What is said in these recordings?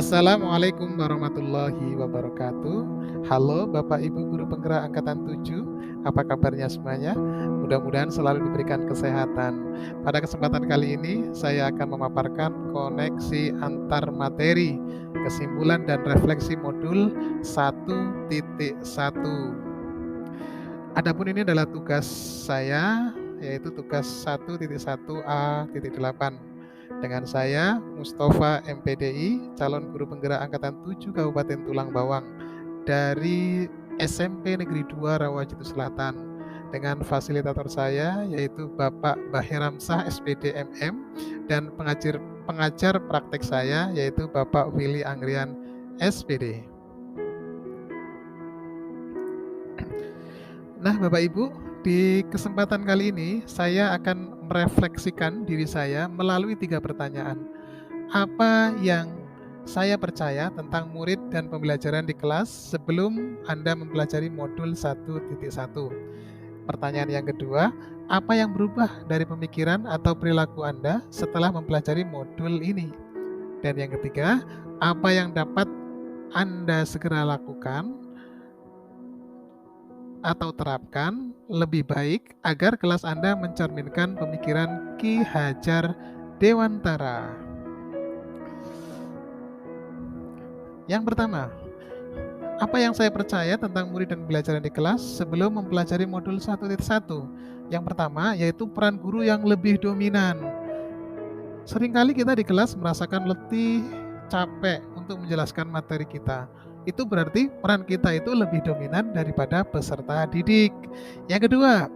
Assalamualaikum warahmatullahi wabarakatuh. Halo Bapak Ibu Guru Penggerak Angkatan 7, apa kabarnya semuanya? Mudah-mudahan selalu diberikan kesehatan. Pada kesempatan kali ini, saya akan memaparkan koneksi antar materi, kesimpulan dan refleksi modul 1.1. Adapun ini adalah tugas saya, yaitu tugas 1.1a.8. Dengan saya, Mustafa MPDI, calon guru penggerak Angkatan 7 Kabupaten Tulang Bawang dari SMP Negeri 2 Rawajitu Selatan. Dengan fasilitator saya, yaitu Bapak Bahiramsah SPD MM, dan pengajar praktek saya, yaitu Bapak Willy Angrian SPD. Nah, Bapak Ibu, di kesempatan kali ini saya akan merefleksikan diri saya melalui 3 pertanyaan. Apa yang saya percaya tentang murid dan pembelajaran di kelas sebelum Anda mempelajari modul 1.1? Pertanyaan yang kedua, apa yang berubah dari pemikiran atau perilaku Anda setelah mempelajari modul ini? Dan yang ketiga, apa yang dapat Anda segera lakukan atau terapkan lebih baik agar kelas Anda mencerminkan pemikiran Ki Hajar Dewantara. Yang pertama, apa yang saya percaya tentang murid dan pembelajaran di kelas sebelum mempelajari modul 1.1? Yang pertama, yaitu peran guru yang lebih dominan. Seringkali kita di kelas merasakan letih, capek untuk menjelaskan materi kita. Itu berarti peran kita itu lebih dominan daripada peserta didik. Yang kedua,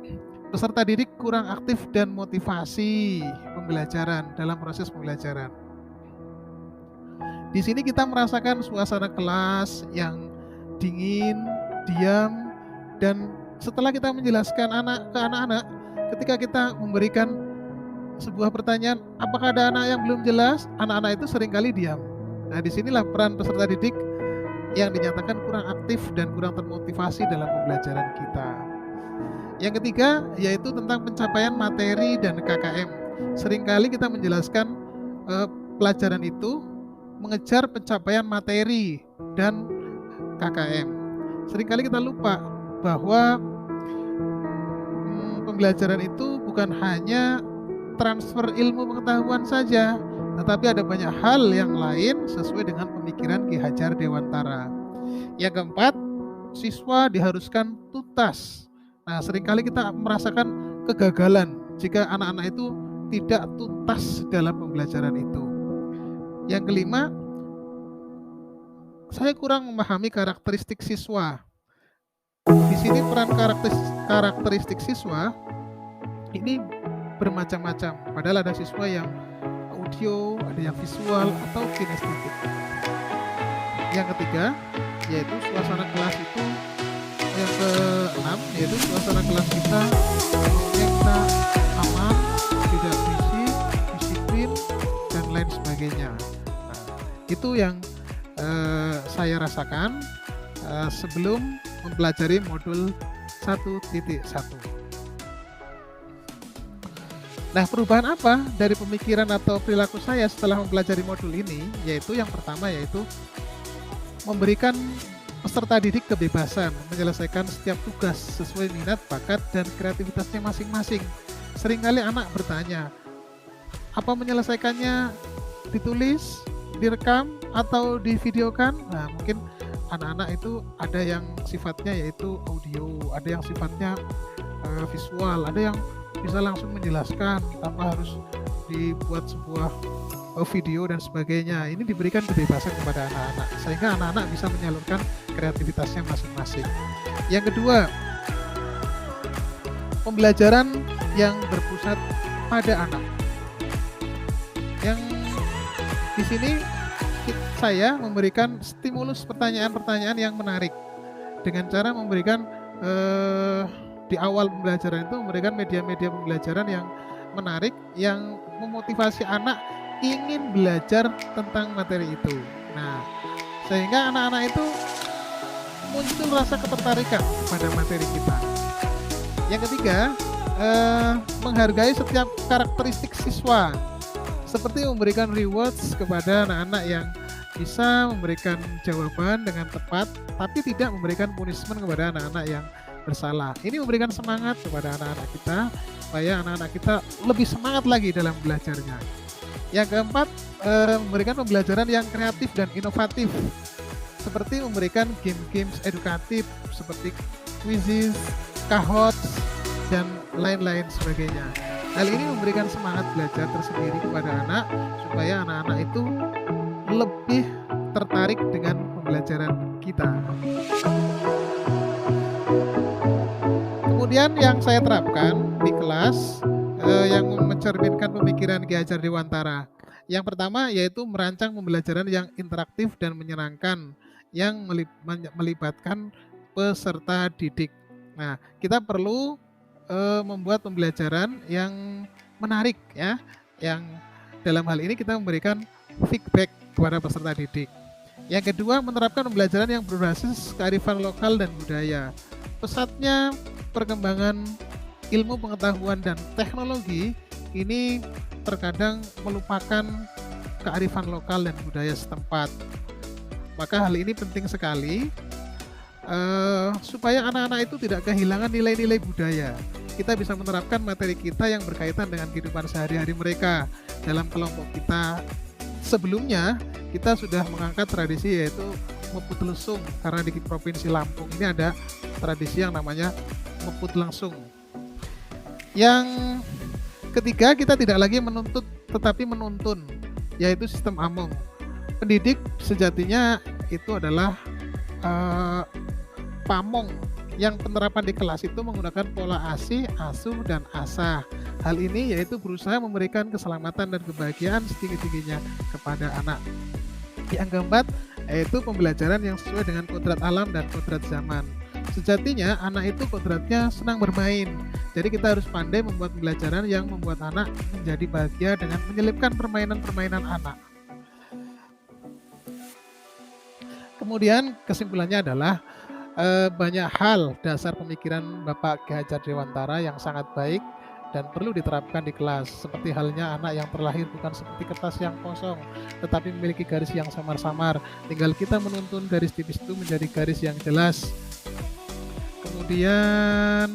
peserta didik kurang aktif dan motivasi pembelajaran dalam proses pembelajaran. Di sini kita merasakan suasana kelas yang dingin, diam, dan setelah kita menjelaskan ke anak-anak, ketika kita memberikan sebuah pertanyaan, apakah ada anak yang belum jelas? Anak-anak itu seringkali diam. Nah, disinilah peran peserta didik yang dinyatakan kurang aktif dan kurang termotivasi dalam pembelajaran kita. Yang ketiga, yaitu tentang pencapaian materi dan KKM. Seringkali kita menjelaskan pelajaran itu mengejar pencapaian materi dan KKM. Seringkali kita lupa bahwa pembelajaran itu bukan hanya transfer ilmu pengetahuan saja, tetapi ada banyak hal yang lain sesuai dengan pemikiran Ki Hajar Dewantara. Yang keempat, siswa diharuskan tuntas. Nah, seringkali kita merasakan kegagalan jika anak-anak itu tidak tuntas dalam pembelajaran itu. Yang kelima, saya kurang memahami karakteristik siswa. Di sini peran karakteristik siswa ini bermacam-macam. Padahal ada siswa yang audio, ada yang visual atau kinestetik. Yang ketiga, yaitu suasana kelas itu, yang keenam, yaitu suasana kelas kita aman, tidak berisik, disiplin, dan lain sebagainya. Nah, itu yang saya rasakan sebelum mempelajari modul 1.1. Nah, perubahan apa dari pemikiran atau perilaku saya setelah mempelajari modul ini? Yaitu yang pertama, yaitu memberikan peserta didik kebebasan menyelesaikan setiap tugas sesuai minat, bakat, dan kreativitasnya masing-masing. Seringkali anak bertanya, apa menyelesaikannya ditulis, direkam, atau divideokan? Nah, mungkin anak-anak itu ada yang sifatnya yaitu audio, ada yang sifatnya visual, ada yang bisa langsung menjelaskan tanpa harus dibuat sebuah video dan sebagainya. Ini diberikan kebebasan kepada anak-anak sehingga anak-anak bisa menyalurkan kreativitasnya masing-masing. Yang kedua, pembelajaran yang berpusat pada anak. Yang di sini saya memberikan stimulus pertanyaan-pertanyaan yang menarik dengan cara memberikan di awal pembelajaran itu memberikan media-media pembelajaran yang menarik yang memotivasi anak ingin belajar tentang materi itu. Nah, sehingga anak-anak itu muncul rasa ketertarikan pada materi kita. Yang ketiga, menghargai setiap karakteristik siswa, seperti memberikan rewards kepada anak-anak yang bisa memberikan jawaban dengan tepat, tapi tidak memberikan punishment kepada anak-anak yang bersalah. Ini memberikan semangat kepada anak-anak kita, supaya anak-anak kita lebih semangat lagi dalam belajarnya. Yang keempat, memberikan pembelajaran yang kreatif dan inovatif, seperti memberikan game-games edukatif seperti quizzes, kahots, dan lain-lain sebagainya. Hal ini memberikan semangat belajar tersendiri kepada anak, supaya anak-anak itu lebih tertarik dengan pembelajaran kita. Kemudian yang saya terapkan di kelas yang mencerminkan pemikiran Ki Hajar Dewantara. Yang pertama yaitu merancang pembelajaran yang interaktif dan menyenangkan yang melibatkan peserta didik. Nah, kita perlu membuat pembelajaran yang menarik ya, yang dalam hal ini kita memberikan feedback kepada peserta didik. Yang kedua, menerapkan pembelajaran yang berbasis kearifan lokal dan budaya. Pesatnya perkembangan ilmu pengetahuan dan teknologi ini terkadang melupakan kearifan lokal dan budaya setempat. Maka hal ini penting sekali supaya anak-anak itu tidak kehilangan nilai-nilai budaya. Kita bisa menerapkan materi kita yang berkaitan dengan kehidupan sehari-hari mereka dalam kelompok kita. Sebelumnya kita sudah mengangkat tradisi yaitu meput lesung, karena di Provinsi Lampung ini ada tradisi yang namanya meput langsung. Yang ketiga, kita tidak lagi menuntut tetapi menuntun, yaitu sistem Among. Pendidik sejatinya itu adalah pamong, yang penerapan di kelas itu menggunakan pola ASI, asuh, dan asah. Hal ini yaitu berusaha memberikan keselamatan dan kebahagiaan setinggi-tingginya kepada anak. Yang keempat, yaitu pembelajaran yang sesuai dengan kodrat alam dan kodrat zaman. Sejatinya anak itu kodratnya senang bermain. Jadi kita harus pandai membuat pembelajaran yang membuat anak menjadi bahagia dengan menyelipkan permainan-permainan anak. Kemudian kesimpulannya adalah banyak hal dasar pemikiran Bapak Ki Hajar Dewantara yang sangat baik dan perlu diterapkan di kelas, seperti halnya anak yang terlahir bukan seperti kertas yang kosong, tetapi memiliki garis yang samar-samar. Tinggal kita menuntun garis tipis itu menjadi garis yang jelas. Kemudian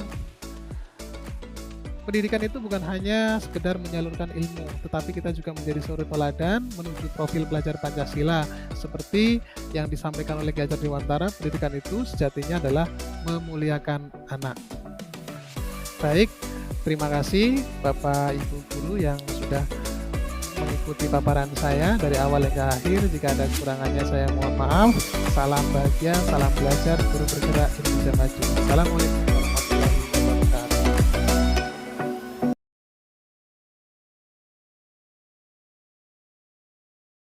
pendidikan itu bukan hanya sekedar menyalurkan ilmu, tetapi kita juga menjadi suri teladan menuju profil belajar Pancasila. Seperti yang disampaikan oleh Ki Hajar Dewantara, pendidikan itu sejatinya adalah memuliakan anak. Baik, terima kasih Bapak Ibu Guru yang sudah mengikuti paparan saya dari awal hingga akhir. Jika ada kekurangannya saya mohon maaf. Salam bahagia, salam belajar, guru bergerak, Indonesia maju. Assalamualaikum.